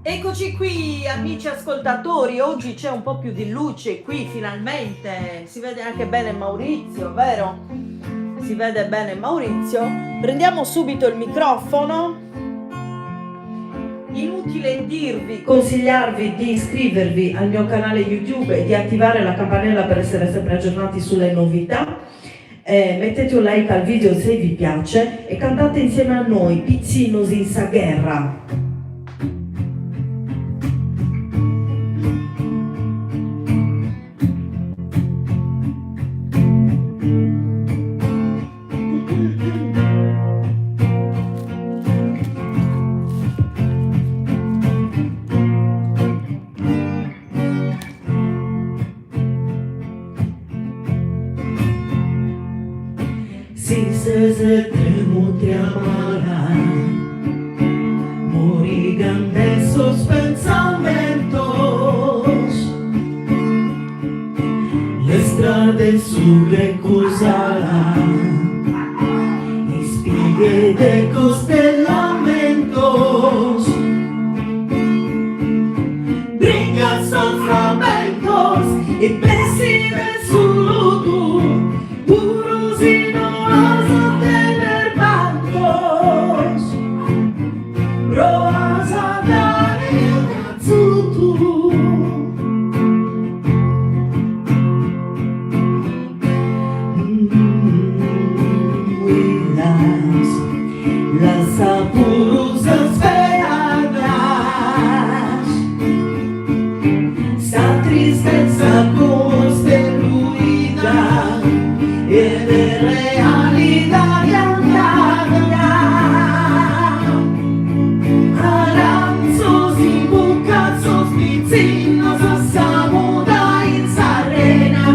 Eccoci qui amici ascoltatori, oggi c'è un po' più di luce qui finalmente, si vede anche bene Maurizio, vero? Si vede bene Maurizio. Prendiamo subito il microfono. Inutile dirvi, consigliarvi di iscrivervi al mio canale YouTube e di attivare la campanella per essere sempre aggiornati sulle novità. Mettete un like al video se vi piace e cantate insieme a noi Pizzinos in sa guerra. Si se tremutriamara, morigan de sus pensamentos, le strade su recusarán, espigue de costellamentos, bringas son flamencos y pesime su luto, puros y no vas a tener bancos, vas a dar el azutu. Las apurusas feadas, esta tristeza construida es de realidad y andada. Aranzos y bucazos, pizzinos a samuda in sarena,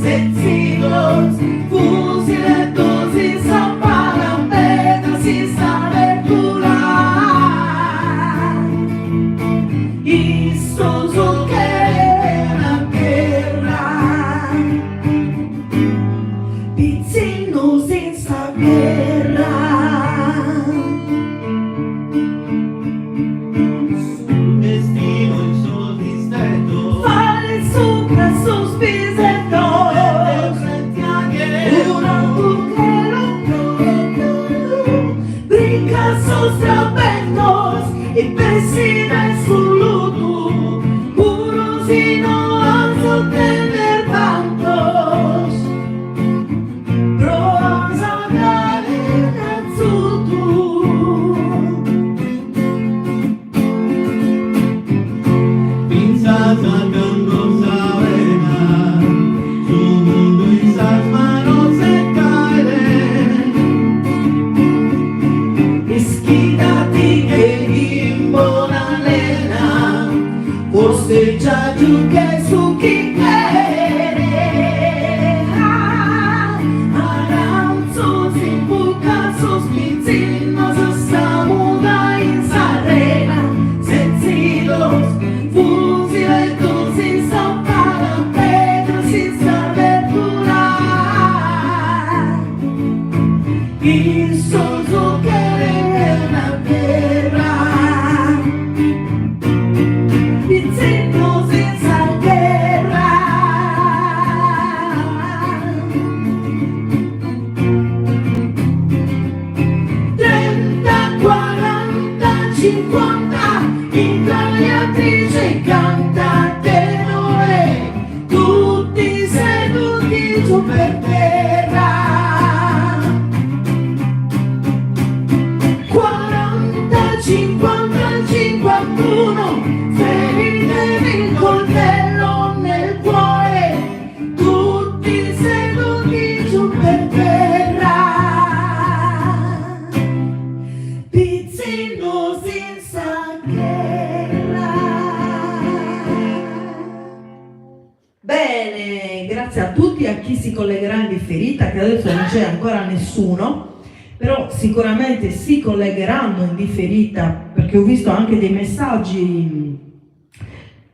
sencillos, fusiletos y zapalampetas y sabertular. Y soso que la guerra, pizzinos in sa guerra. Destino in sus distetos, vale sopra sus pisetos, una buquero, brinca sus trapezos y persina en su luto, puros y no vas a tener tantos, provas a dar el azutu. Pinzas sacando sabena, su mundo y esas manos se caen. Esquítate que imbona nena, posteggia giù che su chi quiere. Aranzos y bucazos, pizzinos a samuda in sarena, sencillos, fusiletos y zapalampetas y saberturar. Y soso que la guerra, pizzinos in sa guerra. 30, 40, 50, intagliatrice canta tenore, tutti seduti giù per terra. 40, 50, 51, feritevi il coltello nel cuore, tutti seduti giù per terra. Pizzinos in sa guerra. Bene, grazie a tutti, a chi si collegherà in differita, che adesso non c'è ancora nessuno, però sicuramente si collegheranno in differita, perché ho visto anche dei messaggi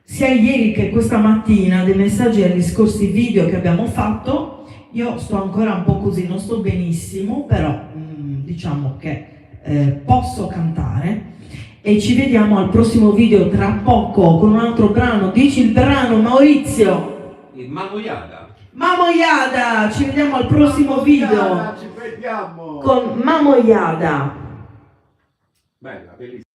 sia ieri che questa mattina, dei messaggi agli scorsi video che abbiamo fatto. Io sto ancora un po' così, non sto benissimo, però diciamo che posso cantare e ci vediamo al prossimo video tra poco con un altro brano. Dici il brano, Maurizio? Il Mamoiada. Mamoiada, ci vediamo al prossimo video Ci vediamo. con Mamoiada. Bella, bellissima.